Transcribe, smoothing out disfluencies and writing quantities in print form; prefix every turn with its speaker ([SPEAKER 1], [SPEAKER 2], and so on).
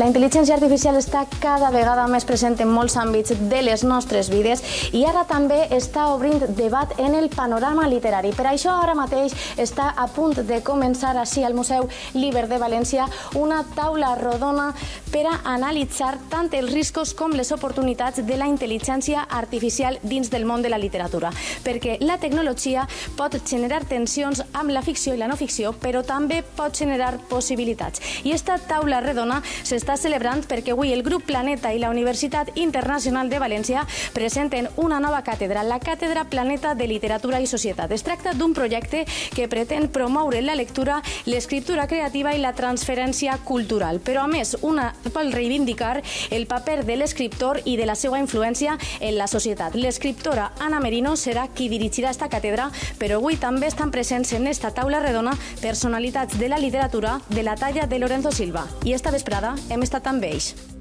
[SPEAKER 1] La intel·ligència artificial està cada vegada més present en molts àmbits de les nostres vides i ara també està obrint debat en el panorama literari. Per això ara mateix està a punt de començar així al Museu Liber de València una taula rodona per a analitzar tant els riscos com les oportunitats de la intel·ligència artificial dins del món de la literatura. Perquè la tecnologia pot generar tensions amb la ficció i la no ficció, però també pot generar possibilitats. I esta taula redona s'està celebrant perquè avui el grup Planeta i la Universitat Internacional de València presenten una nova càtedra, la Càtedra Planeta de Literatura i Societat. Es tracta d'un projecte que pretén promoure la lectura, l'escriptura creativa i la transferència cultural, però a més vol reivindicar el paper de l'escriptor i de la seva influència en la societat. L'escriptora Anna Merino serà qui dirigirà esta càtedra, però avui també estan presents en esta taula redona personalitats de la literatura de la talla de Lorenzo Silva. I esta vesprada hem estat amb ells.